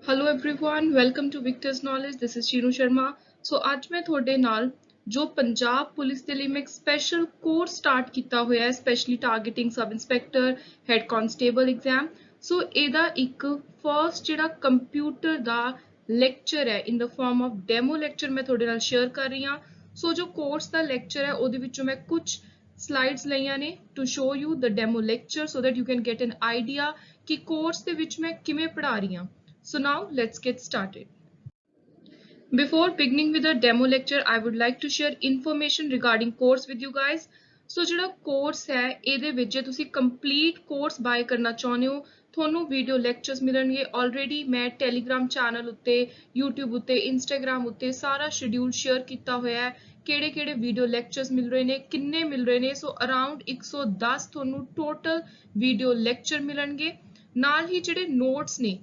Hello everyone welcome to Victor's knowledge this is Sheenu Sharma so आज मैं ਤੁਹਾਡੇ ਨਾਲ जो पंजाब पुलिस ਦੇ ਲਈ ਮੈਂ ਇੱਕ ਸਪੈਸ਼ਲ ਕੋਰਸ ਸਟਾਰਟ ਕੀਤਾ ਹੋਇਆ ਹੈ specially targeting sub inspector head constable exam so ਇਹਦਾ ਇੱਕ ਫਰਸਟ ਜਿਹੜਾ ਕੰਪਿਊਟਰ ਦਾ ਲੈਕਚਰ ਹੈ in the form of demo lecture ਮੈਂ ਤੁਹਾਡੇ ਨਾਲ ਸ਼ੇਅਰ ਕਰ ਰਹੀ ਹਾਂ ਸੋ ਜੋ ਕੋਰਸ ਦਾ ਲੈਕਚਰ ਹੈ ਉਹਦੇ ਵਿੱਚੋਂ ਮੈਂ ਕੁਝ ਸਲਾਈਡਸ ਲਈਆਂ ਨੇ to show you the demo lecture so that you can get an idea ਕਿ ਕੋਰਸ ਦੇ ਵਿੱਚ ਮੈਂ ਕਿਵੇਂ ਪੜ੍ਹਾ ਰਹੀ ਹਾਂ So now let's get started. Before beginning with the demo lecture, I would like to share information regarding course with you guys. So ਜਿਹੜਾ course ਹੈ ਇਹਦੇ ਵਿੱਚ ਜੇ ਤੁਸੀਂ complete course buy ਕਰਨਾ ਚਾਹੁੰਦੇ ਹੋ ਤੁਹਾਨੂੰ video lectures ਮਿਲਣਗੇ already ਮੈਂ Telegram channel ਉੱਤੇ YouTube ਉੱਤੇ Instagram ਉੱਤੇ ਸਾਰਾ schedule share ਕੀਤਾ ਹੋਇਆ ਹੈ ਕਿਹੜੇ video lectures ਮਿਲ ਰਹੇ ਨੇ ਕਿੰਨੇ ਮਿਲ ਰਹੇ ਨੇ ਸੋ around 110 ਤੁਹਾਨੂੰ total video lecture ਮਿਲਣਗੇ ਨਾਲ ਹੀ ਜਿਹੜੇ notes ਨੇ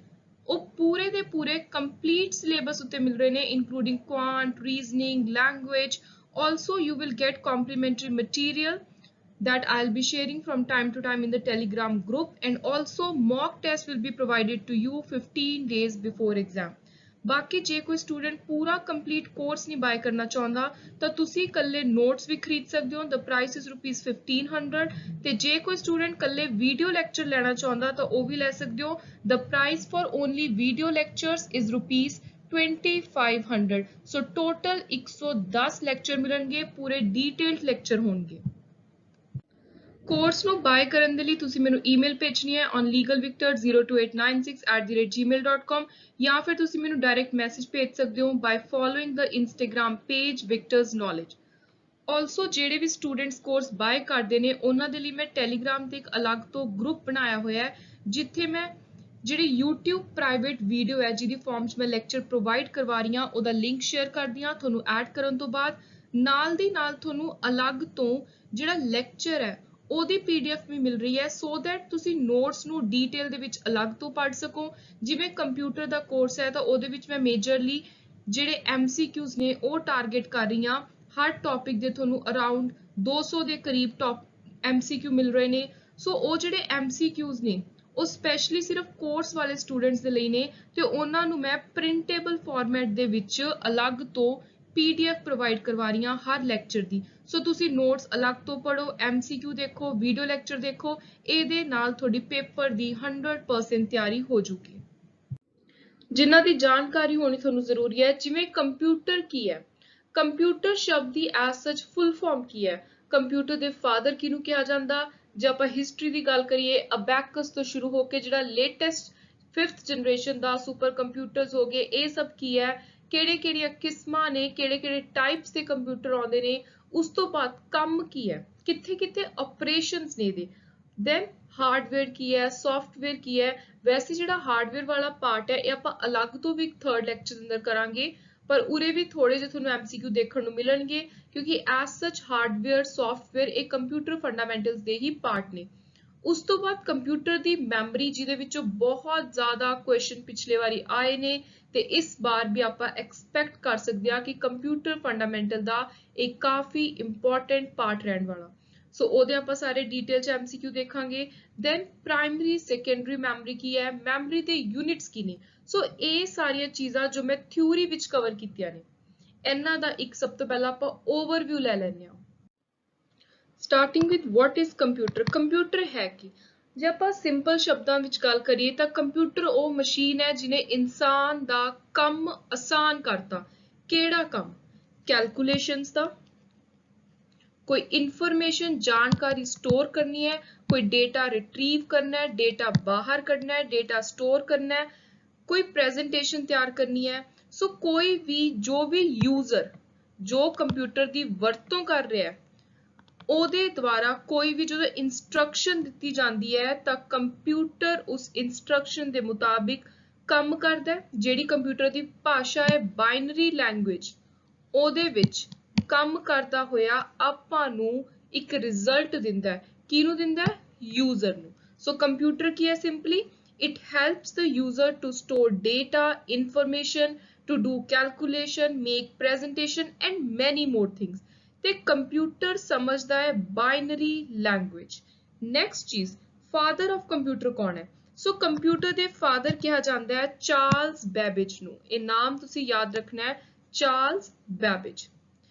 ਉਹ ਪੂਰੇ ਦੇ ਪੂਰੇ ਕੰਪਲੀਟ ਸਿਲੇਬਸ ਉੱਤੇ ਮਿਲ ਰਹੇ ਨੇ including quant reasoning language also you will get complimentary material that I'll be sharing from time to time in the Telegram group and also mock test will be provided to you 15 days before exam ਬਾਕੀ ਜੇ ਕੋਈ student ਪੂਰਾ complete course ਨਹੀਂ ਬਾਈ ਕਰਨਾ ਚਾਹੁੰਦਾ ਤਾਂ ਤੁਸੀਂ ਇਕੱਲੇ ਨੋਟਸ ਵੀ ਖਰੀਦ ਸਕਦੇ ਹੋ the price is rupees 1500 ਤੇ ਜੇ ਕੋਈ ਸਟੂਡੈਂਟ ਇਕੱਲੇ ਵੀਡੀਓ ਲੈਕਚਰ ਲੈਣਾ ਚਾਹੁੰਦਾ ਤਾਂ ਉਹ ਵੀ ਲੈ ਸਕਦੇ ਹੋ the price for only video lectures is rupees 2500 so total 110 lecture ਮਿਲਣਗੇ ਪੂਰੇ ਡੀਟੇਲਡ ਲੈਕਚਰ ਹੋਣਗੇ ਕੋਰਸ ਨੂੰ ਬਾਏ ਕਰਨ ਦੇ ਲਈ ਤੁਸੀਂ ਮੈਨੂੰ ਈਮੇਲ ਭੇਜਣੀ ਹੈ on legalvictor02896@gmail.com ਜਾਂ ਫਿਰ ਤੁਸੀਂ ਮੈਨੂੰ ਡਾਇਰੈਕਟ ਮੈਸੇਜ ਭੇਜ ਸਕਦੇ ਹੋ by following the Instagram page Victor's Knowledge also ਜਿਹੜੇ ਵੀ ਸਟੂਡੈਂਟਸ ਕੋਰਸ ਬਾਏ ਕਰਦੇ ਨੇ ਉਹਨਾਂ ਦੇ ਲਈ ਮੈਂ Telegram ਤੇ ਇੱਕ ਅਲੱਗ ਤੋਂ ਗਰੁੱਪ ਬਣਾਇਆ ਹੋਇਆ ਹੈ ਜਿੱਥੇ ਮੈਂ ਜਿਹੜੀ YouTube ਪ੍ਰਾਈਵੇਟ ਵੀਡੀਓ ਹੈ ਜਿਹਦੀ ਫਾਰਮ 'ਚ ਮੈਂ ਲੈਕਚਰ ਪ੍ਰੋਵਾਈਡ ਕਰਵਾ ਰਹੀ ਹਾਂ ਉਹਦਾ ਲਿੰਕ ਸ਼ੇਅਰ ਕਰਦੀ ਹਾਂ ਤੁਹਾਨੂੰ ਐਡ ਕਰਨ ਤੋਂ ਬਾਅਦ ਨਾਲ ਦੀ ਨਾਲ ਤੁਹਾਨੂੰ ਅਲੱਗ ਤੋਂ ਜਿਹੜਾ ਲੈਕਚਰ ਹੈ ਉਹਦੀ PDF ਵੀ ਮਿਲ ਰਹੀ ਹੈ ਸੋ ਦੈਟ ਤੁਸੀਂ ਨੋਟਸ ਨੂੰ ਡੀਟੇਲ ਦੇ ਵਿੱਚ ਅਲੱਗ ਤੋਂ ਪੜ੍ਹ ਸਕੋ ਜਿਵੇਂ ਕੰਪਿਊਟਰ ਦਾ ਕੋਰਸ ਹੈ ਤਾਂ ਉਹਦੇ ਵਿੱਚ ਮੈਂ ਮੇਜਰਲੀ ਜਿਹੜੇ MCQs ਨੇ ਉਹ ਟਾਰਗੇਟ ਕਰ ਰਹੀ ਹਾਂ ਹਰ ਟੌਪਿਕ ਦੇ ਤੁਹਾਨੂੰ ਅਰਾਊਂਡ 200 ਦੇ ਕਰੀਬ MCQ ਮਿਲ ਰਹੇ ਨੇ ਸੋ ਉਹ ਜਿਹੜੇ MCQs ਨੇ ਉਹ ਸਪੈਸ਼ਲੀ ਸਿਰਫ ਕੋਰਸ ਵਾਲੇ ਸਟੂਡੈਂਟਸ ਦੇ ਲਈ ਨੇ ਤੇ ਉਹਨਾਂ ਨੂੰ ਮੈਂ ਪ੍ਰਿੰਟੇਬਲ ਫਾਰਮੈਟ ਦੇ ਵਿੱਚ ਅਲੱਗ ਤੋਂ PDF ਪ੍ਰੋਵਾਈਡ ਕਰਵਾ ਰਹੀ ਹਾਂ ਹਰ ਲੈਕਚਰ ਦੀ ਸੋ ਤੁਸੀਂ ਨੋਟਸ ਅਲੱਗ ਤੋਂ ਪੜੋ MCQ ਦੇਖੋ ਵੀਡੀਓ ਲੈਕਚਰ ਦੇਖੋ ਇਹਦੇ ਨਾਲ ਤੁਹਾਡੀ ਪੇਪਰ ਦੀ 100% ਤਿਆਰੀ ਹੋ ਜੂਗੀ ਜਿਨ੍ਹਾਂ ਦੀ ਜਾਣਕਾਰੀ ਹੋਣੀ ਤੁਹਾਨੂੰ ਜ਼ਰੂਰੀ ਹੈ ਜਿਵੇਂ ਕੰਪਿਊਟਰ ਕੀ ਹੈ ਕੰਪਿਊਟਰ ਸ਼ਬਦ ਦੀ ਐਜ਼ ਸੱਚ ਫੁੱਲ ਫਾਰਮ ਕੀ ਹੈ ਕੰਪਿਊਟਰ ਦੇ ਫਾਦਰ ਕਿਹਨੂੰ ਕਿਹਾ ਜਾਂਦਾ ਜੇ ਆਪਾਂ ਹਿਸਟਰੀ ਦੀ ਗੱਲ ਕਰੀਏ ਅਬੈਕਸ ਤੋਂ ਸ਼ੁਰੂ ਹੋ ਕੇ ਜਿਹੜਾ ਲੇਟੈਸਟ 5th ਜਨਰੇਸ਼ਨ ਦਾ ਸੁਪਰ ਕੰਪਿਊਟਰਸ ਹੋ ਗਏ ਇਹ ਸਭ ਕੀ ਹੈ ਕਿਹੜੀਆਂ ਕਿਸਮਾਂ ਨੇ ਕਿਹੜੇ ਟਾਈਪਸ ਦੇ ਕੰਪਿਊਟਰ ਆਉਂਦੇ ਨੇ ਉਸ ਤੋਂ ਬਾਅਦ ਕੰਮ ਕੀ ਹੈ ਕਿੱਥੇ ਆਪਰੇਸ਼ਨਸ ਨੇ ਇਹਦੇ ਦੈਨ ਹਾਰਡਵੇਅਰ ਕੀ ਹੈ ਸੌਫਟਵੇਅਰ ਕੀ ਹੈ ਵੈਸੇ ਜਿਹੜਾ ਹਾਰਡਵੇਅਰ ਵਾਲਾ ਪਾਰਟ ਹੈ ਇਹ ਆਪਾਂ ਅਲੱਗ ਤੋਂ ਵੀ ਥਰਡ ਲੈਕਚਰ ਦੇ ਅੰਦਰ ਕਰਾਂਗੇ ਪਰ ਉਰੇ ਵੀ ਥੋੜੇ ਜਿਹੇ ਤੁਹਾਨੂੰ MCQ ਦੇਖਣ ਨੂੰ ਮਿਲਣਗੇ ਕਿਉਂਕਿ ਐਜ਼ ਸੱਚ ਹਾਰਡਵੇਅਰ ਸੌਫਟਵੇਅਰ ਇਹ ਕੰਪਿਊਟਰ ਫੰਡਾਮੈਂਟਲਸ ਦੇ ਹੀ ਪਾਰਟ ਨੇ ਉਸ ਤੋਂ ਬਾਅਦ ਕੰਪਿਊਟਰ ਦੀ ਮੈਮਰੀ ਜਿਹਦੇ ਵਿੱਚੋਂ ਬਹੁਤ ਜ਼ਿਆਦਾ ਕੁਐਸਚਨ ਪਿਛਲੇ ਵਾਰੀ ਆਏ ਨੇ ਤੇ ਇਸ ਵਾਰ ਵੀ ਆਪਾਂ ਐਕਸਪੈਕਟ ਕਰ ਸਕਦੇ ਹਾਂ ਕਿ ਕੰਪਿਊਟਰ ਫੰਡਾਮੈਂਟਲ ਦਾ ਇੱਕ ਕਾਫੀ ਇੰਪੋਰਟੈਂਟ ਪਾਰਟ ਰਹਿਣ ਵਾਲਾ ਸੋ ਉਹਦੇ ਆਪਾਂ ਸਾਰੇ ਡਿਟੇਲ ਚ MCQ ਦੇਖਾਂਗੇ ਦੈਨ ਪ੍ਰਾਇਮਰੀ ਸੈਕੰਡਰੀ ਮੈਮਰੀ ਕੀ ਹੈ ਮੈਮਰੀ ਦੇ ਯੂਨਿਟਸ ਕੀ ਨੇ ਸੋ ਇਹ ਸਾਰੀਆਂ ਚੀਜ਼ਾਂ ਜੋ ਮੈਂ ਥਿਊਰੀ ਵਿੱਚ ਕਵਰ ਕੀਤੀਆਂ ਨੇ ਇਹਨਾਂ ਦਾ ਇੱਕ ਸਭ ਤੋਂ ਪਹਿਲਾਂ ਆਪਾਂ ਓਵਰਵਿਊ ਲੈ ਲੈਂਦੇ ਹਾਂ starting with what is computer computer ਹੈ ਕੀ ਜੇ ਆਪਾਂ ਸਿੰਪਲ ਸ਼ਬਦਾਂ ਵਿੱਚ ਗੱਲ ਕਰੀਏ ਤਾਂ ਕੰਪਿਊਟਰ ਉਹ ਮਸ਼ੀਨ ਹੈ ਜਿਹਨੇ ਇਨਸਾਨ ਦਾ ਕੰਮ ਆਸਾਨ ਕਰਤਾ ਕਿਹੜਾ ਕੰਮ ਕੈਲਕੂਲੇਸ਼ਨਸ ਦਾ ਕੋਈ ਇਨਫੋਰਮੇਸ਼ਨ ਜਾਣਕਾਰੀ ਸਟੋਰ ਕਰਨੀ ਹੈ ਕੋਈ ਡੇਟਾ ਰਿਟਰੀਵ ਕਰਨਾ ਹੈ ਡੇਟਾ ਬਾਹਰ ਕੱਢਣਾ ਹੈ ਡੇਟਾ ਸਟੋਰ ਕਰਨਾ ਹੈ ਕੋਈ ਪ੍ਰੈਜੈਂਟੇਸ਼ਨ ਤਿਆਰ ਕਰਨੀ ਹੈ ਸੋ ਕੋਈ ਵੀ ਜੋ ਵੀ ਯੂਜ਼ਰ ਜੋ ਕੰਪਿਊਟਰ ਦੀ ਵਰਤੋਂ ਕਰ ਰਿਹਾ ਹੈ ਉਹਦੇ ਦੁਆਰਾ ਕੋਈ ਵੀ ਜਦੋਂ ਇਨਸਟਰਕਸ਼ਨ ਦਿੱਤੀ ਜਾਂਦੀ ਹੈ ਤਾਂ ਕੰਪਿਊਟਰ ਉਸ ਇਨਸਟਰਕਸ਼ਨ ਦੇ ਮੁਤਾਬਿਕ ਕੰਮ ਕਰਦਾ ਹੈ ਜਿਹੜੀ ਕੰਪਿਊਟਰ ਦੀ ਭਾਸ਼ਾ ਹੈ ਬਾਈਨਰੀ ਲੈਂਗੁਏਜ ਉਹਦੇ ਵਿੱਚ ਕੰਮ ਕਰਦਾ ਹੋਇਆ ਆਪਾਂ ਨੂੰ ਇੱਕ ਰਿਜ਼ਲਟ ਦਿੰਦਾ ਹੈ ਕਿਹਨੂੰ ਦਿੰਦਾ ਹੈ ਯੂਜ਼ਰ ਨੂੰ ਸੋ ਕੰਪਿਊਟਰ ਕੀ ਹੈ simply it helps the user to store data information to do calculation make presentation and many more things ਤੇ ਕੰਪਿਊਟਰ ਸਮਝਦਾ ਹੈ ਬਾਈਨਰੀ ਲੈਂਗੁਏਜ ਨੈਕਸਟ ਚੀਜ਼ ਫਾਦਰ ਆਫ ਕੰਪਿਊਟਰ ਕੌਣ ਹੈ ਸੋ ਕੰਪਿਊਟਰ ਦੇ ਫਾਦਰ ਕਿਹਾ ਜਾਂਦਾ ਹੈ ਚਾਰਲਸ ਬੈਬੇਜ ਨੂੰ। ਇਹ ਨਾਮ ਤੁਸੀਂ ਯਾਦ ਰੱਖਣਾ ਹੈ, ਚਾਰਲਸ ਬੈਬੇਜ।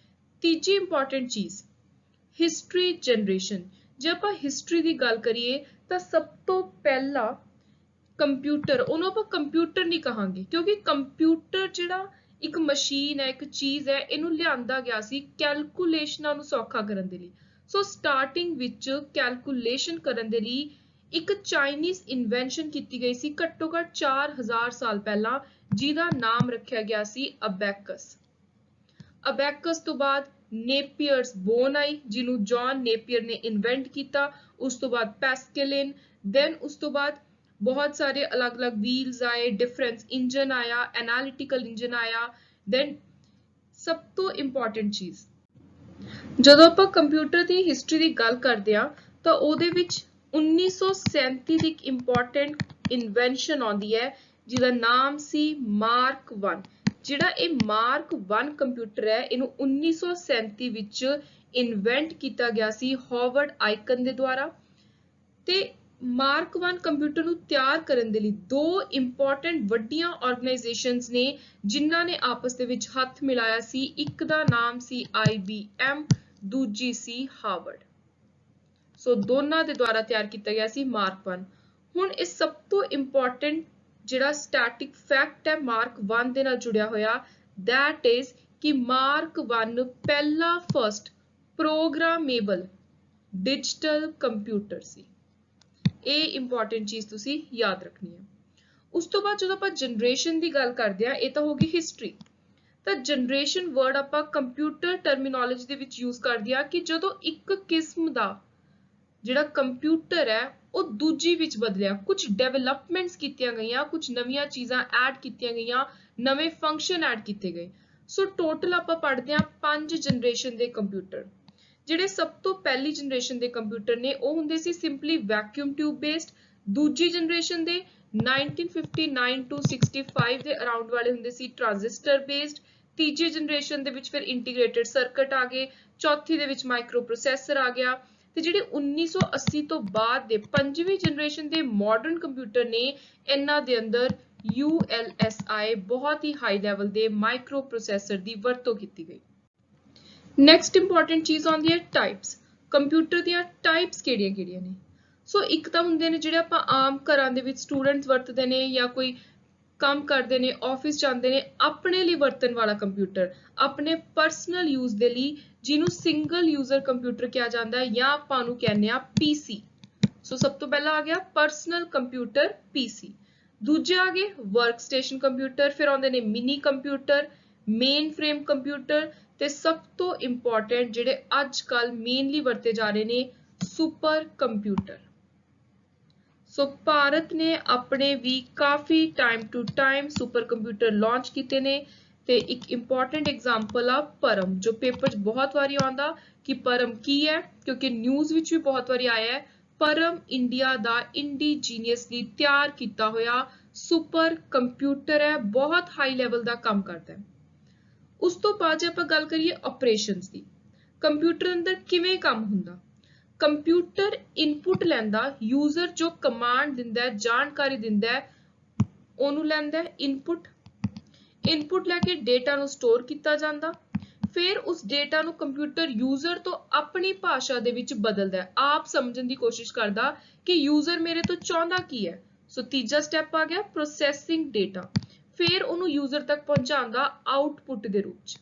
ਤੀਜੀ ਇੰਪੋਰਟੈਂਟ ਚੀਜ਼, ਹਿਸਟਰੀ ਜਨਰੇਸ਼ਨ। ਜੇ ਆਪਾਂ ਹਿਸਟਰੀ ਦੀ ਗੱਲ ਕਰੀਏ ਤਾਂ ਸਭ ਤੋਂ ਪਹਿਲਾ ਕੰਪਿਊਟਰ, ਉਹਨੂੰ ਆਪਾਂ ਕੰਪਿਊਟਰ ਨਹੀਂ ਕਹਾਂਗੇ ਕਿਉਂਕਿ ਕੰਪਿਊਟਰ ਜਿਹੜਾ ਇੱਕ ਮਸ਼ੀਨ ਹੈ, ਇੱਕ ਚੀਜ਼ ਹੈ, ਇਹਨੂੰ ਲਿਆਂਦਾ ਗਿਆ ਸੀ ਕੈਲਕੂਲੇਸ਼ਨਾਂ ਨੂੰ ਸੌਖਾ ਕਰਨ ਦੇ ਲਈ। ਸੋ ਸਟਾਰਟਿੰਗ ਵਿੱਚ ਕੈਲਕੂਲੇਸ਼ਨ ਕਰਨ ਦੇ ਲਈ ਇੱਕ ਚਾਈਨੀਜ਼ ਇਨਵੈਂਸ਼ਨ ਕੀਤੀ ਗਈ ਸੀ ਘੱਟੋ ਘੱਟ 4000 ਸਾਲ ਪਹਿਲਾਂ, ਜਿਹਦਾ ਨਾਮ ਰੱਖਿਆ ਗਿਆ ਸੀ ਅਬੈਕਸ। ਅਬੈਕਸ ਤੋਂ ਬਾਅਦ ਨੇਪੀਅਰਸ ਬੋਨ ਆਈ, ਜਿਹਨੂੰ ਜੌਨ ਨੇਪੀਅਰ ਨੇ ਇਨਵੈਂਟ ਕੀਤਾ। ਉਸ ਤੋਂ ਬਾਅਦ ਪੈਸਕੇਲਿਨ, ਦੈਨ ਉਸ ਤੋਂ ਬਾਅਦ ਬਹੁਤ ਸਾਰੇ ਅਲੱਗ-ਅਲੱਗ ਵੀਲਸ ਆਏ, ਡਿਫਰੈਂਸ ਇੰਜਨ ਆਇਆ, ਐਨਾਲਿਟੀਕਲ ਇੰਜਨ ਆਇਆ। ਦੈਨ ਸਭ ਤੋਂ ਇੰਪੋਰਟੈਂਟ ਚੀਜ਼, ਜਦੋਂ ਆਪਾਂ ਕੰਪਿਊਟਰ ਦੀ ਹਿਸਟਰੀ ਦੀ ਗੱਲ ਕਰਦੇ ਹਾਂ ਤਾਂ ਉਹਦੇ ਵਿੱਚ 1937 ਦੀ ਇੱਕ ਇੰਪੋਰਟੈਂਟ ਇਨਵੈਂਸ਼ਨ ਆਉਂਦੀ ਹੈ ਜਿਹਦਾ ਨਾਮ ਸੀ ਮਾਰਕ 1। ਜਿਹੜਾ ਇਹ ਮਾਰਕ 1 ਕੰਪਿਊਟਰ ਹੈ, ਇਹਨੂੰ 1937 ਵਿੱਚ ਇਨਵੈਂਟ ਕੀਤਾ ਗਿਆ ਸੀ ਹਾਵਰਡ ਆਈਕਨ ਦੇ ਦੁਆਰਾ। ਤੇ ਮਾਰਕ 1 ਕੰਪਿਊਟਰ ਨੂੰ ਤਿਆਰ ਕਰਨ ਦੇ ਲਈ ਦੋ ਇੰਪੋਰਟੈਂਟ ਵੱਡੀਆਂ ਆਰਗੇਨਾਈਜੇਸ਼ਨਸ ਨੇ ਜਿਨ੍ਹਾਂ ਨੇ ਆਪਸ ਦੇ ਵਿੱਚ ਹੱਥ ਮਿਲਾਇਆ ਸੀ। ਇੱਕ ਦਾ ਨਾਮ ਸੀ IBM, ਦੂਜੀ ਸੀ ਹਾਵਰਡ। ਸੋ ਦੋਨਾਂ ਦੇ ਦੁਆਰਾ ਤਿਆਰ ਕੀਤਾ ਗਿਆ ਸੀ ਮਾਰਕ 1। ਹੁਣ ਇਹ ਸਭ ਤੋਂ ਇੰਪੋਰਟੈਂਟ ਜਿਹੜਾ ਸਟੈਟਿਕ ਫੈਕਟ ਹੈ ਮਾਰਕ 1 ਦੇ ਨਾਲ ਜੁੜਿਆ ਹੋਇਆ, that is ਕਿ ਮਾਰਕ 1 ਪਹਿਲਾ ਫਰਸਟ ਪ੍ਰੋਗਰਾਮੇਬਲ ਡਿਜੀਟਲ ਕੰਪਿਊਟਰ ਸੀ। ਇਹ ਇੰਪੋਰਟੈਂਟ ਚੀਜ਼ ਤੁਸੀਂ ਯਾਦ ਰੱਖਣੀ ਹੈ। ਉਸ ਤੋਂ ਬਾਅਦ ਜਦੋਂ ਆਪਾਂ ਜਨਰੇਸ਼ਨ ਦੀ ਗੱਲ ਕਰਦੇ ਹਾਂ, ਇਹ ਤਾਂ ਹੋ ਗਈ ਹਿਸਟਰੀ। ਤਾਂ ਜਨਰੇਸ਼ਨ ਵਰਡ ਆਪਾਂ ਕੰਪਿਊਟਰ ਟਰਮੀਨੋਲੋਜੀ ਦੇ ਵਿੱਚ ਯੂਜ਼ ਕਰਦੇ ਹਾਂ ਕਿ ਜਦੋਂ ਇੱਕ ਕਿਸਮ ਦਾ ਜਿਹੜਾ ਕੰਪਿਊਟਰ ਹੈ ਉਹ ਦੂਜੀ ਵਿੱਚ ਬਦਲਿਆ, ਕੁਝ ਡਿਵੈਲਪਮੈਂਟਸ ਕੀਤੀਆਂ ਗਈਆਂ, ਕੁਝ ਨਵੀਆਂ ਚੀਜ਼ਾਂ ਐਡ ਕੀਤੀਆਂ ਗਈਆਂ, ਨਵੇਂ ਫੰਕਸ਼ਨ ਐਡ ਕੀਤੇ ਗਏ। ਸੋ ਟੋਟਲ ਆਪਾਂ ਪੜ੍ਹਦੇ ਹਾਂ 5 ਜਨਰੇਸ਼ਨ ਦੇ ਕੰਪਿਊਟਰ। ਜਿਹੜੇ ਸਭ ਤੋਂ ਪਹਿਲੀ ਜਨਰੇਸ਼ਨ ਦੇ ਕੰਪਿਊਟਰ ਨੇ ਉਹ ਹੁੰਦੇ ਸੀ ਸਿੰਪਲੀ ਵੈਕਿਊਮ ਟਿਊਬ ਬੇਸਡ। ਦੂਜੀ ਜਨਰੇਸ਼ਨ ਦੇ 1959 to 65 ਦੇ ਅਰਾਊਂਡ ਵਾਲੇ ਹੁੰਦੇ ਸੀ ਟ੍ਰਾਂਜ਼ਿਸਟਰ ਬੇਸਡ। ਤੀਜੀ ਜਨਰੇਸ਼ਨ ਦੇ ਵਿੱਚ ਫਿਰ ਇੰਟੀਗ੍ਰੇਟਡ ਸਰਕਟ ਆ ਗਏ। ਚੌਥੀ ਦੇ ਵਿੱਚ ਮਾਈਕਰੋ ਪ੍ਰੋਸੈਸਰ ਆ ਗਿਆ। ਤੇ ਜਿਹੜੇ 1980 ਤੋਂ ਬਾਅਦ ਦੇ ਪੰਜਵੀਂ ਜਨਰੇਸ਼ਨ ਦੇ ਮਾਡਰਨ ਕੰਪਿਊਟਰ ਨੇ, ਇਹਨਾਂ ਦੇ ਅੰਦਰ ULSI ਬਹੁਤ ਹੀ ਹਾਈ ਲੈਵਲ ਦੇ ਮਾਈਕਰੋ ਪ੍ਰੋਸੈਸਰ ਦੀ ਵਰਤੋਂ ਕੀਤੀ ਗਈ। ਨੈਕਸਟ ਇੰਪੋਰਟੈਂਟ ਚੀਜ਼ ਆਉਂਦੀ ਹੈ ਟਾਈਪਸ। ਕੰਪਿਊਟਰ ਦੀਆਂ ਟਾਈਪਸ ਕਿਹੜੀਆਂ-ਕਿਹੜੀਆਂ ਨੇ? ਸੋ ਇੱਕ ਤਾਂ ਹੁੰਦੇ ਨੇ ਜਿਹੜੇ ਆਪਾਂ ਆਮ ਘਰਾਂ ਦੇ ਵਿੱਚ ਸਟੂਡੈਂਟਸ ਵਰਤਦੇ ਨੇ ਜਾਂ ਕੋਈ ਕੰਮ ਕਰਦੇ ਨੇ, ਆਫਿਸ ਜਾਂਦੇ ਨੇ, ਆਪਣੇ ਲਈ ਵਰਤਣ ਵਾਲਾ ਕੰਪਿਊਟਰ, ਆਪਣੇ ਪਰਸਨਲ ਯੂਜ਼ ਦੇ ਲਈ, ਜਿਹਨੂੰ ਸਿੰਗਲ ਯੂਜ਼ਰ ਕੰਪਿਊਟਰ ਕਿਹਾ ਜਾਂਦਾ ਹੈ ਜਾਂ ਆਪਾਂ ਨੂੰ ਕਹਿੰਦੇ ਆ PC। ਸੋ ਸਭ ਤੋਂ ਪਹਿਲਾਂ ਆ ਗਿਆ ਪਰਸਨਲ ਕੰਪਿਊਟਰ PC। ਦੂਜੇ ਆ ਗਏ ਵਰਕ ਸਟੇਸ਼ਨ ਕੰਪਿਊਟਰ, ਫਿਰ ਆਉਂਦੇ ਨੇ mini computer, main frame computer, ਤੇ ਸਭ ਤੋਂ ਇੰਪੋਰਟੈਂਟ ਜਿਹੜੇ ਅੱਜ ਕੱਲ ਮੇਨਲੀ ਵਰਤੇ ਜਾ ਰਹੇ ਨੇ ਸੁਪਰ ਕੰਪਿਊਟਰ। ਸੋ ਭਾਰਤ ਨੇ ਆਪਣੇ ਵੀ ਕਾਫੀ time to time super computer launch ਕੀਤੇ ਨੇ। ਤੇ ਇੱਕ ਇੰਪੋਰਟੈਂਟ ਐਗਜ਼ਾਮਪਲ ਆ ਪਰਮ, ਜੋ ਪੇਪਰ 'ਚ ਬਹੁਤ ਵਾਰੀ ਆਉਂਦਾ ਕਿ ਪਰਮ ਕੀ ਹੈ, ਕਿਉਂਕਿ ਨਿਊਜ਼ ਵਿੱਚ ਵੀ ਬਹੁਤ ਵਾਰੀ ਆਇਆ ਹੈ। ਪਰਮ ਇੰਡੀਆ ਦਾ ਇੰਡੀਜੀਨੀਅਸਲੀ ਤਿਆਰ ਕੀਤਾ ਹੋਇਆ ਸੁਪਰ ਕੰਪਿਊਟਰ ਹੈ, ਬਹੁਤ ਹਾਈ ਲੈਵਲ ਦਾ ਕੰਮ ਕਰਦਾ ਹੈ। ਉਸ ਤੋਂ ਬਾਅਦ ਜੇ ਆਪਾਂ ਗੱਲ ਕਰੀਏ ਆਪਰੇਸ਼ਨਸ ਦੀ, ਕੰਪਿਊਟਰ ਅੰਦਰ ਕਿਵੇਂ ਕੰਮ ਹੁੰਦਾ। ਕੰਪਿਊਟਰ ਇਨਪੁਟ ਲੈਂਦਾ, ਯੂਜ਼ਰ ਜੋ ਕਮਾਂਡ ਦਿੰਦਾ ਹੈ, ਜਾਣਕਾਰੀ ਦਿੰਦਾ ਹੈ, ਉਹਨੂੰ ਲੈਂਦਾ ਹੈ ਇਨਪੁਟ। ਇਨਪੁਟ ਲੈ ਕੇ ਡੇਟਾ ਨੂੰ ਸਟੋਰ ਕੀਤਾ ਜਾਂਦਾ, ਫਿਰ ਉਸ ਡੇਟਾ ਨੂੰ ਕੰਪਿਊਟਰ ਯੂਜ਼ਰ ਤੋਂ ਆਪਣੀ ਭਾਸ਼ਾ ਦੇ ਵਿੱਚ ਬਦਲਦਾ ਹੈ, ਆਪ ਸਮਝਣ ਦੀ ਕੋਸ਼ਿਸ਼ ਕਰਦਾ ਕਿ ਯੂਜ਼ਰ ਮੇਰੇ ਤੋਂ ਚਾਹੁੰਦਾ ਕੀ ਹੈ। ਸੋ ਤੀਜਾ ਸਟੈਪ ਆ ਗਿਆ ਪ੍ਰੋਸੈਸਿੰਗ ਡੇਟਾ, ਫਿਰ ਉਹਨੂੰ ਯੂਜ਼ਰ ਤੱਕ ਪਹੁੰਚਾਉਂਦਾ ਆਊਟਪੁੱਟ ਦੇ ਰੂਪ 'ਚ।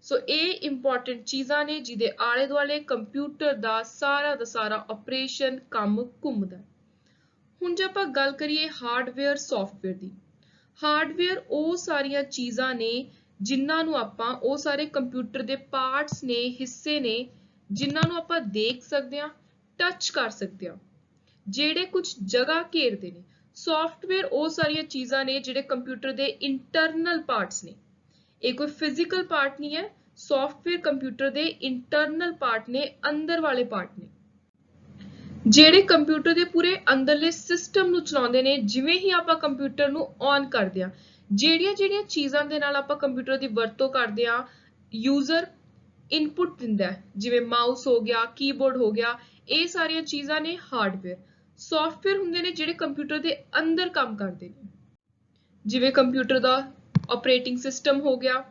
ਸੋ ਇਹ ਇੰਪੋਰਟੈਂਟ ਚੀਜ਼ਾਂ ਨੇ ਜਿਹਦੇ ਆਲੇ ਦੁਆਲੇ ਕੰਪਿਊਟਰ ਦਾ ਸਾਰਾ ਆਪਰੇਸ਼ਨ ਕੰਮ ਘੁੰਮਦਾ। ਹੁਣ ਜੇ ਆਪਾਂ ਗੱਲ ਕਰੀਏ ਹਾਰਡਵੇਅਰ ਸੌਫਟਵੇਅਰ ਦੀ, ਹਾਰਡਵੇਅਰ ਉਹ ਸਾਰੀਆਂ ਚੀਜ਼ਾਂ ਨੇ ਜਿਨ੍ਹਾਂ ਨੂੰ ਆਪਾਂ, ਉਹ ਸਾਰੇ ਕੰਪਿਊਟਰ ਦੇ ਪਾਰਟਸ ਨੇ, ਹਿੱਸੇ ਨੇ ਜਿਨ੍ਹਾਂ ਨੂੰ ਆਪਾਂ ਦੇਖ ਸਕਦੇ ਹਾਂ, ਟੱਚ ਕਰ ਸਕਦੇ ਹਾਂ, ਜਿਹੜੇ ਕੁਝ ਜਗ੍ਹਾ ਘੇਰਦੇ ਨੇ। ਸੌਫਟਵੇਅਰ ਉਹ ਸਾਰੀਆਂ ਚੀਜ਼ਾਂ ਨੇ ਜਿਹੜੇ ਕੰਪਿਊਟਰ ਦੇ ਇੰਟਰਨਲ ਪਾਰਟਸ ਨੇ। ਇਹ ਕੋਈ ਫਿਜ਼ੀਕਲ ਪਾਰਟ ਨਹੀਂ ਹੈ, ਸੌਫਟਵੇਅਰ ਕੰਪਿਊਟਰ ਦੇ ਇੰਟਰਨਲ ਪਾਰਟ ਨੇ, ਅੰਦਰ ਵਾਲੇ ਪਾਰਟ ਨੇ, ਜਿਹੜੇ ਕੰਪਿਊਟਰ ਦੇ ਪੂਰੇ ਅੰਦਰਲੇ ਸਿਸਟਮ ਨੂੰ ਚਲਾਉਂਦੇ ਨੇ। ਜਿਵੇਂ ਹੀ ਆਪਾਂ ਕੰਪਿਊਟਰ ਨੂੰ ਔਨ ਕਰਦੇ ਹਾਂ, ਜਿਹੜੀਆਂ ਚੀਜ਼ਾਂ ਦੇ ਨਾਲ ਆਪਾਂ ਕੰਪਿਊਟਰ ਦੀ ਵਰਤੋਂ ਕਰਦੇ ਹਾਂ, ਯੂਜ਼ਰ ਇਨਪੁਟ ਦਿੰਦਾ ਹੈ, ਜਿਵੇਂ ਮਾਊਸ ਹੋ ਗਿਆ, ਕੀਬੋਰਡ ਹੋ ਗਿਆ, ਇਹ ਸਾਰੀਆਂ ਚੀਜ਼ਾਂ ਨੇ ਹਾਰਡਵੇਅਰ। ਸੌਫਟਵੇਅਰ ਹੁੰਦੇ ਨੇ ਜਿਹੜੇ ਕੰਪਿਊਟਰ ਦੇ ਅੰਦਰ ਕੰਮ ਕਰਦੇ ਨੇ, ਜਿਵੇਂ ਕੰਪਿਊਟਰ ਦਾ ਆਪਰੇਟਿੰਗ ਸਿਸਟਮ ਹੋ ਗਿਆ,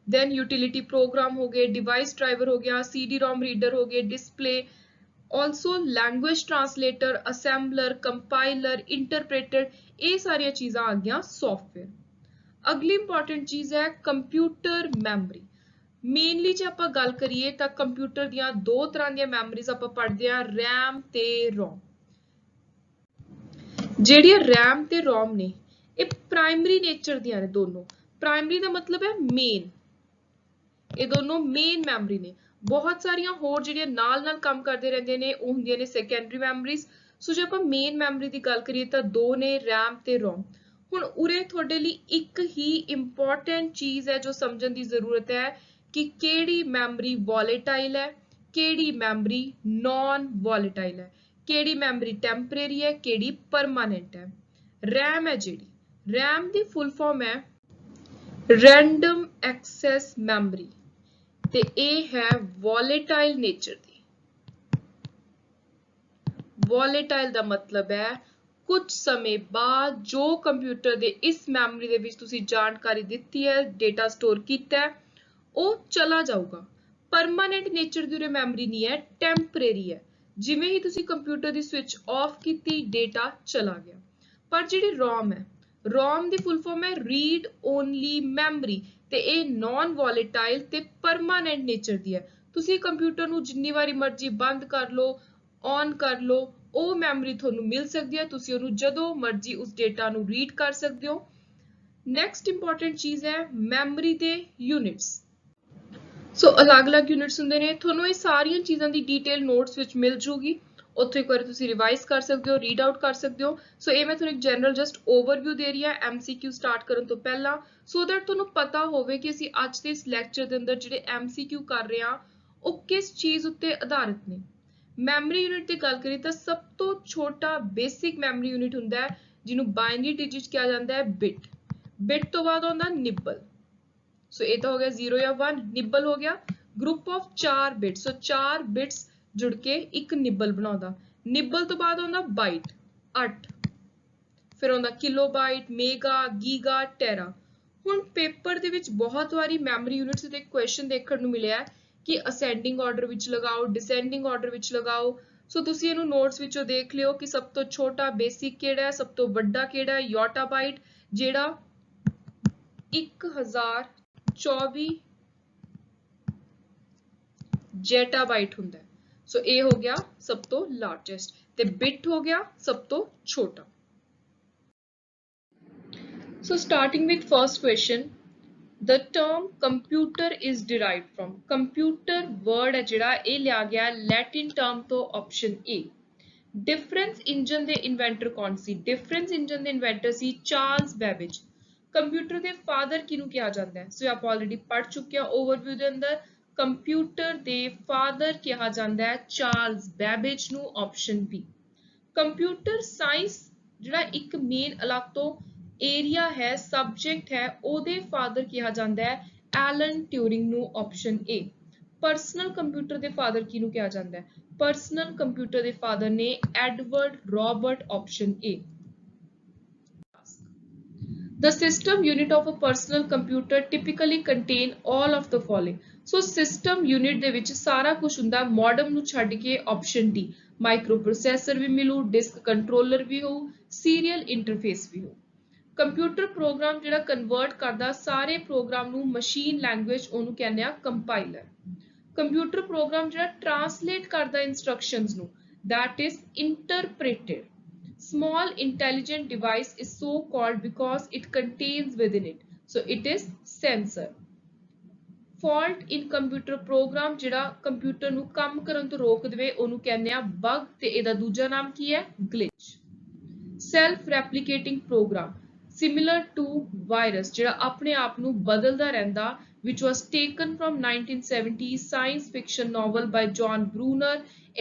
then utility program ਹੋ ਗਏ, device driver ਹੋ ਗਿਆ, CD-ROM reader ਹੋ ਗਏ, display, also language translator, assembler, compiler, interpreter, ਇਹ ਸਾਰੀਆਂ ਚੀਜ਼ਾਂ ਆ ਗਈਆਂ ਸੌਫਟਵੇਅਰ। ਅਗਲੀ ਇੰਪੋਰਟੈਂਟ ਚੀਜ਼ ਹੈ ਕੰਪਿਊਟਰ ਮੈਮਰੀ। ਮੇਨਲੀ ਜੇ ਆਪਾਂ ਗੱਲ ਕਰੀਏ ਤਾਂ ਕੰਪਿਊਟਰ ਦੀਆਂ ਦੋ ਤਰ੍ਹਾਂ ਦੀਆਂ ਮੈਮਰੀਜ਼ ਆਪਾਂ ਪੜ੍ਹਦੇ ਹਾਂ, RAM ਤੇ ROM। ਜਿਹੜੀਆਂ RAM ਤੇ ROM ਨੇ ਇਹ ਪ੍ਰਾਇਮਰੀ ਨੇਚਰ ਦੀਆਂ ਨੇ ਦੋਨੋਂ। ਪ੍ਰਾਇਮਰੀ ਦਾ ਮਤਲਬ ਹੈ ਮੇਨ, ਇਹ ਦੋਨੋਂ ਮੇਨ ਮੈਮਰੀ ਨੇ। ਬਹੁਤ ਸਾਰੀਆਂ ਹੋਰ ਜਿਹੜੀਆਂ ਨਾਲ ਕੰਮ ਕਰਦੇ ਰਹਿੰਦੇ ਨੇ ਉਹ ਹੁੰਦੀਆਂ ਨੇ ਸੈਕੰਡਰੀ ਮੈਮਰੀਜ਼। ਸੋ ਜੇ ਆਪਾਂ ਮੇਨ ਮੈਮਰੀ ਦੀ ਗੱਲ ਕਰੀਏ ਤਾਂ ਦੋ ਨੇ, RAM ਤੇ ROM। ਹੁਣ ਉਰੇ ਤੁਹਾਡੇ ਲਈ ਇੱਕ ਹੀ ਇੰਪੋਰਟੈਂਟ ਚੀਜ਼ ਹੈ ਜੋ ਸਮਝਣ ਦੀ ਜ਼ਰੂਰਤ ਹੈ ਕਿ ਕਿਹੜੀ ਮੈਮਰੀ ਵੋਲੇਟਾਈਲ ਹੈ, ਕਿਹੜੀ ਮੈਮਰੀ ਨਾਨ ਵੋਲੇਟਾਈਲ ਹੈ, ਕਿਹੜੀ ਮੈਮਰੀ ਟੈਂਪਰੇਰੀ ਹੈ, ਕਿਹੜੀ ਪਰਮਾਨੈਂਟ ਹੈ। RAM ਹੈ ਜਿਹੜੀ, RAM ਦੀ ਫੁੱਲ ਫਾਰਮ ਹੈ ਰੈਂਡਮ ਐਕਸੈਸ ਮੈਮਰੀ ਤੇ ਇਹ ਹੈ ਵੋਲੇਟਾਈਲ ਨੇਚਰ ਦੀ। ਵੋਲੇਟਾਈਲ ਦਾ ਮਤਲਬ ਹੈ ਕੁਝ ਸਮੇਂ ਬਾਅਦ ਜੋ ਕੰਪਿਊਟਰ ਦੇ ਇਸ ਮੈਮਰੀ ਦੇ ਵਿੱਚ ਤੁਸੀਂ ਜਾਣਕਾਰੀ ਦਿੱਤੀ ਹੈ, ਡੇਟਾ ਸਟੋਰ ਕੀਤਾ ਹੈ, ਉਹ ਚਲਾ ਜਾਊਗਾ। ਪਰਮਾਨੈਂਟ ਨੇਚਰ ਦੀ ਉਰੇ ਮੈਮਰੀ ਨਹੀਂ ਹੈ, ਟੈਂਪਰੇਰੀ ਹੈ। ਜਿਵੇਂ ਹੀ ਤੁਸੀਂ ਕੰਪਿਊਟਰ ਦੀ ਸਵਿਚ ਆਫ ਕੀਤੀ, ਡੇਟਾ ਚਲਾ ਗਿਆ। ਪਰ ਜਿਹੜੀ ROM ਹੈ, ROM ਦੀ ਫੁੱਲ ਫਾਰਮ ਹੈ ਰੀਡ ਓਨਲੀ ਮੈਮਰੀ ਤੇ ਇਹ ਨਾਨ ਵੋਲੇਟਾਈਲ ਤੇ ਪਰਮਾਨੈਂਟ ਨੇਚਰ ਦੀ ਹੈ। ਤੁਸੀਂ ਕੰਪਿਊਟਰ ਨੂੰ ਜਿੰਨੀ ਵਾਰੀ ਮਰਜ਼ੀ ਬੰਦ ਕਰ ਲਓ, ਔਨ ਕਰ ਲਓ, ਉਹ ਮੈਮਰੀ ਤੁਹਾਨੂੰ ਮਿਲ ਸਕਦੀ ਹੈ। ਤੁਸੀਂ ਉਹਨੂੰ ਜਦੋਂ ਮਰਜ਼ੀ ਉਸ ਡੇਟਾ ਨੂੰ ਰੀਡ ਕਰ ਸਕਦੇ ਹੋ। ਨੈਕਸਟ ਇੰਪੋਰਟੈਂਟ ਚੀਜ਼ ਹੈ ਮੈਮਰੀ ਦੇ ਯੂਨਿਟਸ। ਸੋ ਅਲੱਗ-ਅਲੱਗ ਯੂਨਿਟਸ ਹੁੰਦੇ ਨੇ, ਤੁਹਾਨੂੰ ਇਹ ਸਾਰੀਆਂ ਚੀਜ਼ਾਂ ਦੀ ਡਿਟੇਲ ਨੋਟਸ ਵਿੱਚ ਮਿਲ ਜੂਗੀ। ਉੱਥੇ ਇੱਕ ਵਾਰੀ ਤੁਸੀਂ ਰਿਵਾਈਜ਼ ਕਰ ਸਕਦੇ ਹੋ, ਰੀਡ ਆਊਟ ਕਰ ਸਕਦੇ ਹੋ। ਸੋ ਇਹ ਮੈਂ ਤੁਹਾਨੂੰ ਇੱਕ ਜਨਰਲ ਜਸਟ ਓਵਰਵਿਊ ਦੇ ਰਹੀ ਹਾਂ MCQ ਸਟਾਰਟ ਕਰਨ ਤੋਂ ਪਹਿਲਾਂ, ਸੋ ਦੈਟ ਤੁਹਾਨੂੰ ਪਤਾ ਹੋਵੇ ਕਿ ਅਸੀਂ ਅੱਜ ਦੇ ਇਸ ਲੈਕਚਰ ਦੇ ਅੰਦਰ ਜਿਹੜੇ MCQ ਕਰ ਰਹੇ ਹਾਂ ਉਹ ਕਿਸ ਚੀਜ਼ ਉੱਤੇ ਆਧਾਰਿਤ ਨੇ। ਮੈਮਰੀ ਯੂਨਿਟ ਦੀ ਗੱਲ ਕਰੀਏ ਤਾਂ ਸਭ ਤੋਂ ਛੋਟਾ ਬੇਸਿਕ ਮੈਮਰੀ ਯੂਨਿਟ ਹੁੰਦਾ ਹੈ ਜਿਹਨੂੰ ਬਾਈਨਰੀ ਡਿਜਿਟ ਕਿਹਾ ਜਾਂਦਾ ਹੈ ਬਿਟ। ਬਿਟ ਤੋਂ ਬਾਅਦ ਆਉਂਦਾ ਨਿਬਲ। ਸੋ ਇਹ ਤਾਂ ਹੋ ਗਿਆ 0 ਜਾਂ 1, ਨਿਬਲ ਹੋ ਗਿਆ group of 4 bits. So 4 bits ਜੁੜ ਕੇ ਇੱਕ ਨਿਬਲ ਬਣਾਉਂਦਾ। ਨਿਬਲ ਤੋਂ ਬਾਅਦ ਆਉਂਦਾ ਬਾਈਟ 8, ਫਿਰ ਆਉਂਦਾ ਕਿਲੋਬਾਈਟ, ਮੇਗਾ, ਗੀਗਾ, ਟੈਰਾ। ਹੁਣ ਪੇਪਰ ਦੇ ਵਿੱਚ ਬਹੁਤ ਵਾਰੀ ਮੈਮਰੀ ਯੂਨਿਟਸ ਦੇ ਕੁਐਸਚਨ ਦੇਖਣ ਨੂੰ ਮਿਲਿਆ ਕਿ ਅਸੈਂਡਿੰਗ ਆਰਡਰ ਵਿੱਚ ਲਗਾਓ, ਡਿਸੈਂਡਿੰਗ ਆਰਡਰ ਵਿੱਚ ਲਗਾਓ। ਸੋ ਤੁਸੀਂ ਇਹਨੂੰ ਨੋਟਸ ਵਿੱਚੋਂ ਦੇਖ ਲਿਓ ਕਿ ਸਭ ਤੋਂ ਛੋਟਾ ਬੇਸਿਕ ਕਿਹੜਾ ਹੈ, ਸਭ ਤੋਂ ਵੱਡਾ ਕਿਹੜਾ ਹੈ। ਯੋਟਾਬਾਈਟ ਜਿਹੜਾ 1024 ਜੈਟਾਬਾਈਟ ਹੁੰਦਾ ਹੈ। ਸੋ ਇਹ ਹੋ ਗਿਆ ਸਭ ਤੋਂ ਲਾਰਜੈਸਟ ਤੇ ਬਿਟ ਹੋ ਗਿਆ ਸਭ ਤੋਂ ਛੋਟਾ। So starting with first question, the term computer is derived from, computer word ਹੈ ਜਿਹੜਾ ਇਹ ਲਿਆ ਗਿਆ ਲੈਟਿਨ ਟਰਮ ਤੋਂ ਆਪਸ਼ਨ A। ਡਿਫਰੈਂਸ ਇੰਜਨ ਦੇ ਇਨਵੈਂਟਰ ਕੌਣ ਸੀ? ਡਿਫਰੈਂਸ ਇੰਜਨ ਦੇ ਇਨਵੈਂਟਰ ਸੀ ਚਾਰਲਸ ਬੈਬੇਜ। ਕੰਪਿਊਟਰ ਦੇ ਫਾਦਰ ਕਿਹਨੂੰ ਕਿਹਾ ਜਾਂਦਾ ਹੈ? ਸੋ ਆਪਾਂ ਆਲਰੇਡੀ ਪੜ੍ਹ ਚੁੱਕੇ ਹਾਂ ਓਵਰਵਿਊ ਦੇ ਅੰਦਰ। ਕੰਪਿਊਟਰ ਦੇ ਫਾਦਰ ਕਿਹਾ ਜਾਂਦਾ ਹੈ ਚਾਰਲਸ ਬੈਬੇਜ ਨੂੰ, ਆਪਸ਼ਨ B। ਕੰਪਿਊਟਰ ਸਾਇੰਸ ਜਿਹੜਾ ਇੱਕ ਮੇਨ ਅਲੱਗ ਤੋਂ ਏਰੀਆ ਹੈ, ਸਬਜੈਕਟ ਹੈ, ਉਹਦੇ ਫਾਦਰ ਕਿਹਾ ਜਾਂਦਾ ਹੈ ਐਲਨ ਟਿਊਰਿੰਗ ਨੂੰ, ਆਪਸ਼ਨ A। ਪਰਸਨਲ ਕੰਪਿਊਟਰ ਦੇ ਫਾਦਰ ਕਿਹਨੂੰ ਕਿਹਾ ਜਾਂਦਾ ਹੈ? ਪਰਸਨਲ ਕੰਪਿਊਟਰ ਦੇ ਫਾਦਰ ਨੇ Edward Robert, option A। The system unit of a personal computer typically contain all of the following. So system unit ਦੇ ਵਿੱਚ ਸਾਰਾ ਕੁਝ ਹੁੰਦਾ, ਮੋਡਮ ਨੂੰ ਛੱਡ ਕੇ, ਆਪਸ਼ਨ D। ਮਾਈਕਰੋ ਪ੍ਰੋਸੈਸਰ ਵੀ ਮਿਲੂ, ਡਿਸਕ ਕੰਟਰੋਲਰ ਵੀ ਹੋ, ਸੀਰੀਅਲ ਇੰਟਰਫੇਸ ਵੀ ਹੋ। ਕੰਪਿਊਟਰ ਪ੍ਰੋਗਰਾਮ ਜਿਹੜਾ ਕਨਵਰਟ ਕਰਦਾ ਸਾਰੇ ਪ੍ਰੋਗਰਾਮ ਨੂੰ ਮਸ਼ੀਨ ਲੈਂਗੁਏਜ, ਉਹਨੂੰ ਕਹਿੰਦੇ ਆ ਕੰਪਾਈਲਰ। ਕੰਪਿਊਟਰ ਪ੍ਰੋਗਰਾਮ ਜਿਹੜਾ ਟ੍ਰਾਂਸਲੇਟ ਕਰਦਾ ਇਨਸਟਰਕਸ਼ਨਸ ਨੂੰ, that is interpreted. Small intelligent device is so called because it contains within it. So it is sensor. Fault in computer program ਜਿਹੜਾ ਕੰਪਿਊਟਰ ਨੂੰ ਕੰਮ ਕਰਨ ਤੋਂ ਰੋਕ ਦੇਵੇ ਉਹਨੂੰ ਕਹਿੰਦੇ ਆ ਬਗ ਤੇ ਇਹਦਾ ਦੂਜਾ ਨਾਮ ਕੀ ਹੈ? glitch. Self replicating program similar to virus ਜਿਹੜਾ ਆਪਣੇ ਆਪ ਨੂੰ ਬਦਲਦਾ ਰਹਿੰਦਾ, which was taken from 1970 science fiction novel by John Brunner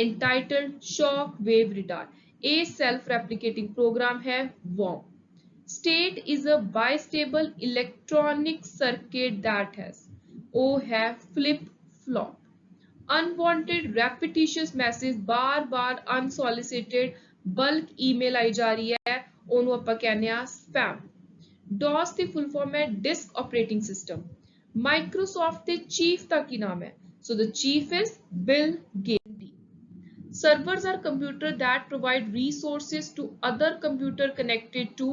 entitled Shock Wave Radar. A self-replicating program है worm. State is a bistable electronic circuit that has O है flip-flop. Unwanted repetitious message बार बार unsolicited bulk email ਆਈ ਜਾ ਰਹੀ ਹੈ ਉਹਨੂੰ ਆਪਾਂ ਕਹਿੰਦੇ ਆ ਸਪੈਮ। DOS ਦੀ ਫੁੱਲ ਫਾਰਮ ਹੈ ਡਿਸਕ ਆਪਰੇਟਿੰਗ ਸਿਸਟਮ। ਮਾਈਕਰੋਸਾਫਟ ਦੇ ਚੀਫ ਦਾ ਕੀ ਨਾਮ ਹੈ? So the chief is Bill Gates. Servers are computers that provide resources to other computer connected to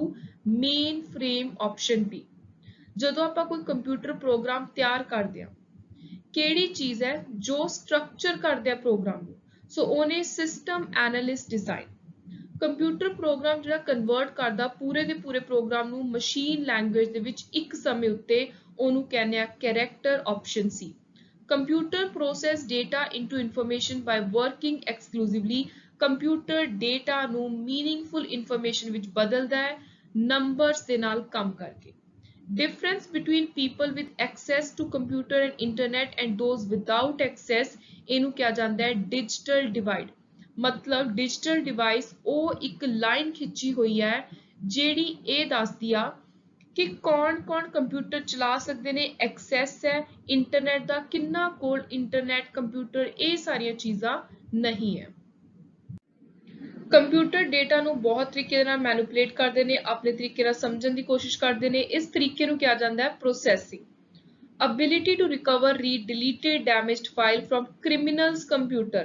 mainframe option B। ਜਦੋਂ ਆਪਾਂ ਕੋਈ ਕੰਪਿਊਟਰ ਪ੍ਰੋਗਰਾਮ ਤਿਆਰ ਕਰਦੇ ਹਾਂ, ਕਿਹੜੀ ਚੀਜ਼ ਹੈ ਜੋ ਸਟਰਕਚਰ ਕਰਦੇ ਆ ਪ੍ਰੋਗਰਾਮ ਨੂੰ? ਸੋ ਉਹਨੇ system analyst design. Computer program ਜਿਹੜਾ ਕਨਵਰਟ ਕਰਦਾ ਪੂਰੇ ਦੇ ਪੂਰੇ ਪ੍ਰੋਗਰਾਮ ਨੂੰ ਮਸ਼ੀਨ ਲੈਂਗੁਏਜ ਦੇ ਵਿੱਚ ਇੱਕ ਸਮੇਂ ਉੱਤੇ, ਉਹਨੂੰ ਕਹਿੰਦੇ ਆ character option C. Computer process data into information by working exclusively। Computer data ਨੂੰ meaningful information ਵਿੱਚ ਬਦਲਦਾ ਹੈ numbers ਦੇ ਨਾਲ ਕੰਮ ਕਰਕੇ। Difference between people with access to computer and internet and those without access, ਇਹਨੂੰ ਕਿਹਾ ਜਾਂਦਾ ਹੈ digital divide। ਮਤਲਬ digital device ਉਹ ਇੱਕ ਲਾਈਨ ਖਿੱਚੀ ਹੋਈ ਹੈ ਜਿਹੜੀ ਇਹ ਦੱਸਦੀ ਆ ਕਿ ਕੌਣ-ਕੌਣ ਕੰਪਿਊਟਰ ਚਲਾ ਸਕਦੇ ਨੇ, ਐਕਸੈਸ ਹੈ ਇੰਟਰਨੈਟ ਦਾ, ਕਿੰਨਾ ਕੋਲ ਇੰਟਰਨੈਟ ਕੰਪਿਊਟਰ, ਇਹ ਸਾਰੀਆਂ ਚੀਜ਼ਾਂ ਨਹੀਂ ਹੈ। ਕੰਪਿਊਟਰ ਡੇਟਾ ਨੂੰ ਬਹੁਤ ਤਰੀਕੇ ਦੇ ਨਾਲ ਮੈਨੀਪੂਲੇਟ ਕਰਦੇ ਨੇ, ਆਪਣੇ ਤਰੀਕੇ ਨਾਲ ਸਮਝਣ ਦੀ ਕੋਸ਼ਿਸ਼ ਕਰਦੇ ਨੇ। ਇਸ ਤਰੀਕੇ ਨੂੰ ਕਿਹਾ ਜਾਂਦਾ ਹੈ processing. Ability to recover read deleted damaged file from criminals computer।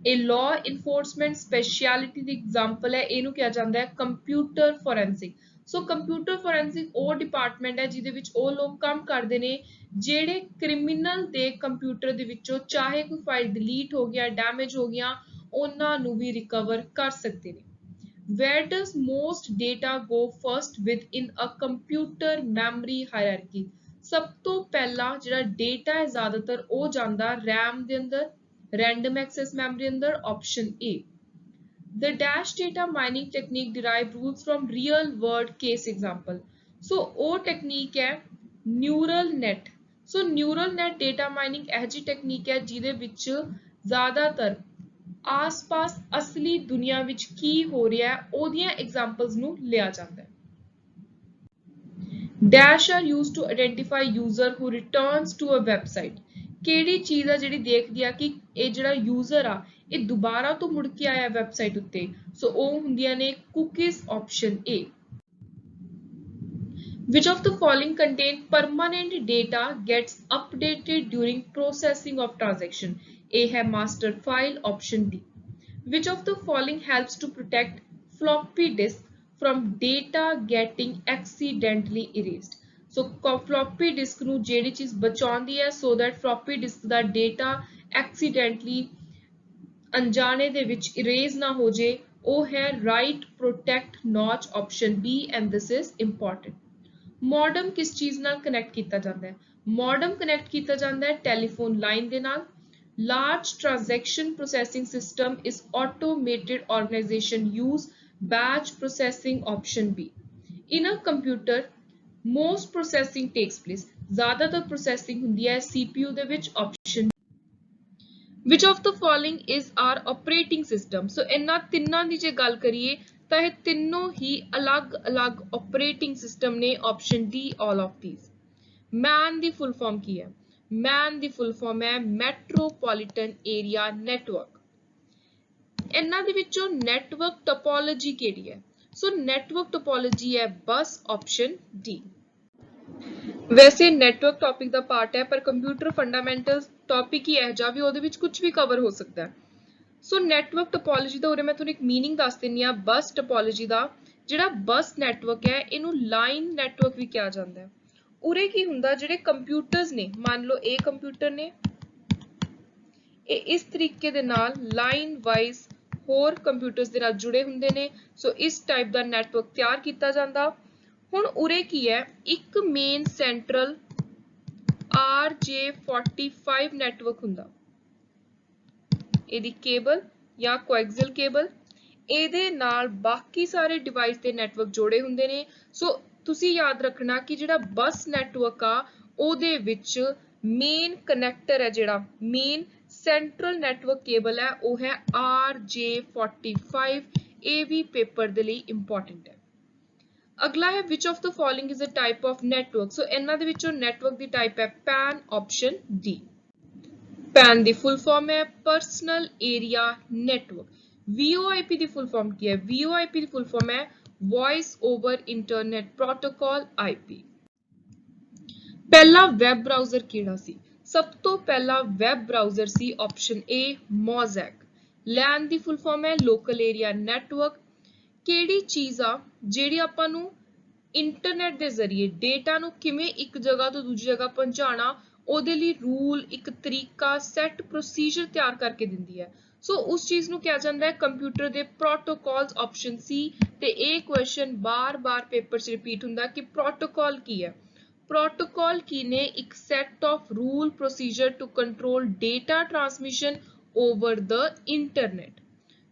ਇਹ law enforcement speciality ਦੀ example ਹੈ, ਇਹਨੂੰ ਕਿਹਾ ਜਾਂਦਾ ਹੈ ਕੰਪਿਊਟਰ ਫੋਰੈਂਸਿਕ। ਸੋ ਕੰਪਿਊਟਰ ਫੋਰੈਂਸਿਕ ਉਹ ਡਿਪਾਰਟਮੈਂਟ ਹੈ ਜਿਹਦੇ ਵਿੱਚ ਉਹ ਲੋਕ ਕੰਮ ਕਰਦੇ ਨੇ ਜਿਹੜੇ ਕ੍ਰਿਮੀਨਲ ਦੇ ਕੰਪਿਊਟਰ ਦੇ ਵਿੱਚੋਂ ਚਾਹੇ ਕੋਈ ਫਾਈਲ ਡਿਲੀਟ ਹੋ ਗਿਆ, ਡੈਮੇਜ ਹੋ ਗਿਆ, ਉਹਨਾਂ ਨੂੰ ਵੀ ਰਿਕਵਰ ਕਰ ਸਕਦੇ ਨੇ। Where does most data go first within a computer memory hierarchy? ਸਭ ਤੋਂ ਪਹਿਲਾਂ ਜਿਹੜਾ ਡੇਟਾ ਹੈ ਜ਼ਿਆਦਾਤਰ ਉਹ ਜਾਂਦਾ RAM ਦੇ ਅੰਦਰ, random access memory ਅੰਦਰ, option A। The dash data mining technique derive rules from real world case example। So ਉਹ technique ਹੈ neural net। So neural net data mining ਇਹ ਜੀ technique ਹੈ ਜਿਹਦੇ ਵਿੱਚ ਜ਼ਿਆਦਾਤਰ ਆਸ-ਪਾਸ ਅਸਲੀ ਦੁਨੀਆ ਵਿੱਚ ਕੀ ਹੋ ਰਿਹਾ ਹੈ ਉਹਦੀਆਂ examples ਨੂੰ ਲਿਆ ਜਾਂਦਾ ਹੈ। Dash are used to identify user who returns to a website। ਕਿਹੜੀ ਚੀਜ਼ ਆ ਜਿਹੜੀ ਦੇਖਦੀ ਆ ਕਿ ਇਹ ਜਿਹੜਾ ਯੂਜ਼ਰ ਆ ਇਹ ਦੁਬਾਰਾ ਤੋਂ ਮੁੜ ਕੇ ਆਇਆ ਵੈਬਸਾਈਟ ਉੱਤੇ? ਸੋ ਉਹ ਹੁੰਦੀਆਂ ਨੇ cookies, option A। Which of the following contain permanent data gets updated during processing of transaction? A है master file, option B। Which of the following helps to protect floppy disk from data getting accidentally erased? So floppy disk ਨੂੰ ਜਿਹੜੀ ਚੀਜ਼ ਬਚਾਉਂਦੀ ਹੈ so that floppy disk the data accidentally ਅਣਜਾਣੇ ਦੇ ਵਿੱਚ erase ਨਾ ਹੋ ਜੇ, ਉਹ ਹੈ write protect notch, option B and this is important। Modem ਕਿਸ ਚੀਜ਼ ਨਾਲ ਕਨੈਕਟ ਕੀਤਾ ਜਾਂਦਾ ਹੈ? ਮੋਡਮ ਕਨੈਕਟ ਕੀਤਾ ਜਾਂਦਾ ਹੈ ਟੈਲੀਫੋਨ ਲਾਈਨ ਦੇ ਨਾਲ। Large transaction processing system is automated organization use batch processing, option B। In a computer most processing takes place। ਜ਼ਿਆਦਾਤਰ processing ਹੁੰਦੀ ਹੈ CPU ਦੇ ਵਿੱਚ, option। Which of the following is our operating system? So ਇਹਨਾਂ ਤਿੰਨਾਂ ਦੀ ਜੇ ਗੱਲ ਕਰੀਏ ਤਾਂ ਇਹ ਤਿੰਨੋਂ ਹੀ ਅਲੱਗ-ਅਲੱਗ operating system ਨੇ, option D all of these। MAN the full form ਕੀ ਹੈ? MAN ਦੀ full form ਹੈ Metropolitan Area Network। ਇਹਨਾਂ ਦੇ ਵਿੱਚੋਂ network topology ਕਿਹੜੀ ਹੈ? So network topology ਹੈ bus, option D। ਵੈਸੇ ਨੈਟਵਰਕ ਟੌਪਿਕ ਦਾ ਪਾਰਟ ਹੈ ਪਰ ਕੰਪਿਊਟਰ ਫੰਡਾਮੈਂਟਲਸ ਟੌਪਿਕ ਹੀ ਇਹ ਜਾ ਵੀ ਉਹਦੇ ਵਿੱਚ ਕੁਝ ਵੀ ਕਵਰ ਹੋ ਸਕਦਾ ਹੈ। ਸੋ ਨੈਟਵਰਕ ਟੋਪੋਲੋਜੀ ਦਾ ਉਰੇ ਮੈਂ ਤੁਹਾਨੂੰ ਇੱਕ ਮੀਨਿੰਗ ਦੱਸ ਦਿੰਨੀ ਆ। ਬਸ ਟੋਪੋਲੋਜੀ ਦਾ ਜਿਹੜਾ ਬਸ ਨੈਟਵਰਕ ਹੈ ਇਹਨੂੰ ਲਾਈਨ ਨੈਟਵਰਕ ਵੀ ਕਿਹਾ ਜਾਂਦਾ ਹੈ। ਉਰੇ ਕੀ ਹੁੰਦਾ, ਜਿਹੜੇ ਕੰਪਿਊਟਰਸ ਨੇ, ਮੰਨ ਲਓ ਇਹ ਕੰਪਿਊਟਰ ਨੇ, ਇਹ ਇਸ ਤਰੀਕੇ ਦੇ ਨਾਲ ਲਾਈਨ ਵਾਈਜ਼ ਹੋਰ ਕੰਪਿਊਟਰਸ ਦੇ ਨਾਲ ਜੁੜੇ ਹੁੰਦੇ ਨੇ। ਸੋ ਇਸ ਟਾਈਪ ਦਾ ਨੈਟਵਰਕ ਤਿਆਰ ਕੀਤਾ ਜਾਂਦਾ। ਹੁਣ ਉਰੇ ਕੀ ਹੈ, ਇੱਕ ਮੇਨ ਸੈਂਟਰਲ RJ45 ਨੈਟਵਰਕ ਹੁੰਦਾ, ਇਹਦੀ ਕੇਬਲ ਜਾਂ ਕੋਐਕਸੀਅਲ ਕੇਬਲ, ਇਹਦੇ ਨਾਲ ਬਾਕੀ ਸਾਰੇ ਡਿਵਾਈਸ ਦੇ ਨੈਟਵਰਕ ਜੋੜੇ ਹੁੰਦੇ ਨੇ। ਸੋ ਤੁਸੀਂ ਯਾਦ ਰੱਖਣਾ ਕਿ ਜਿਹੜਾ ਬਸ ਨੈਟਵਰਕ ਆ ਉਹਦੇ ਵਿੱਚ ਮੇਨ ਕਨੈਕਟਰ ਹੈ, ਜਿਹੜਾ ਮੇਨ ਸੈਂਟਰਲ ਨੈਟਵਰਕ ਕੇਬਲ ਹੈ ਉਹ ਹੈ RJ45। ਇਹ ਵੀ ਪੇਪਰ ਦੇ ਲਈ ਇੰਪੋਰਟੈਂਟ ਹੈ। ਅਗਲਾ ਹੈ which of the following is a type of network? ਸੋ ਇਹਨਾਂ ਦੇ ਵਿੱਚੋਂ ਨੈਟਵਰਕ ਦੀ ਟਾਈਪ ਹੈ PAN, option D। PAN ਦੀ ਫੁੱਲ ਫਾਰਮ ਹੈ ਪਰਸਨਲ ਏਰੀਆ ਨੈਟਵਰਕ। VoIP ਦੀ ਫੁੱਲ ਫਾਰਮ ਕੀ ਹੈ? VoIP ਦੀ ਫੁੱਲ ਫਾਰਮ ਹੈ voice over internet protocol IP। ਪਹਿਲਾ web browser ਕਿਹੜਾ ਸੀ? ਸਭ ਤੋਂ ਪਹਿਲਾ web browser C option A ਮੋਜ਼ੈਕ। LAN the full form ਹੈ local area network. ਕਿਹੜੀ ਚੀਜ਼ ਆ ਜਿਹੜੀ ਆਪਾਂ ਨੂੰ ਇੰਟਰਨੈਟ ਦੇ ਜ਼ਰੀਏ ਡੇਟਾ ਨੂੰ ਕਿਵੇਂ ਇੱਕ ਜਗ੍ਹਾ ਤੋਂ ਦੂਜੀ ਜਗ੍ਹਾ ਪਹੁੰਚਾਉਣਾ ਉਹਦੇ ਲਈ ਰੂਲ ਇੱਕ ਤਰੀਕਾ ਸੈੱਟ ਪ੍ਰੋਸੀਜਰ ਤਿਆਰ ਕਰਕੇ ਦਿੰਦੀ ਹੈ? ਸੋ ਉਸ ਚੀਜ਼ ਨੂੰ ਕਿਹਾ ਜਾਂਦਾ ਹੈ ਕੰਪਿਊਟਰ ਦੇ ਪ੍ਰੋਟੋਕਾਲਸ ਆਪਸ਼ਨ ਸੀ। ਤੇ ਇਹ ਕੁਐਸਚਨ ਬਾਰ-ਬਾਰ ਪੇਪਰ 'ਚ ਰਿਪੀਟ ਹੁੰਦਾ ਕਿ ਪ੍ਰੋਟੋਕਾਲ ਕੀ ਹੈ? ਪ੍ਰੋਟੋਕਾਲ ਕੀ ਨੇ? ਇੱਕ set of rule procedure to control data transmission over the internet.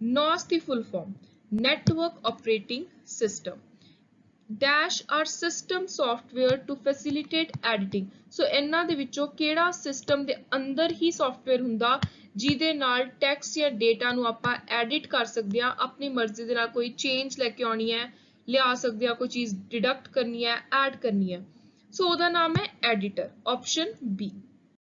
NOS ਦੀ full form network operating system. Dash are system software to facilitate editing। So ਇਹਨਾਂ ਦੇ ਵਿੱਚੋਂ ਕਿਹੜਾ ਸਿਸਟਮ ਦੇ ਅੰਦਰ ਹੀ ਸੌਫਟਵੇਅਰ ਹੁੰਦਾ ਜਿਹਦੇ ਨਾਲ ਟੈਕਸਟ ਜਾਂ ਡੇਟਾ ਨੂੰ ਆਪਾਂ ਐਡਿਟ ਕਰ ਸਕਦੇ ਹਾਂ, ਆਪਣੀ ਮਰਜ਼ੀ ਦੇ ਨਾਲ ਕੋਈ ਚੇਂਜ ਲੈ ਕੇ ਆਉਣੀ ਹੈ, ਲਿਆ ਸਕਦੇ ਹਾਂ, ਕੋਈ ਚੀਜ਼ ਡਿਡਕਟ ਕਰਨੀ ਹੈ, ਐਡ ਕਰਨੀ ਹੈ। ਸੋ ਉਹਦਾ ਨਾਮ ਹੈ ਐਡੀਟਰ, ਆਪਸ਼ਨ B।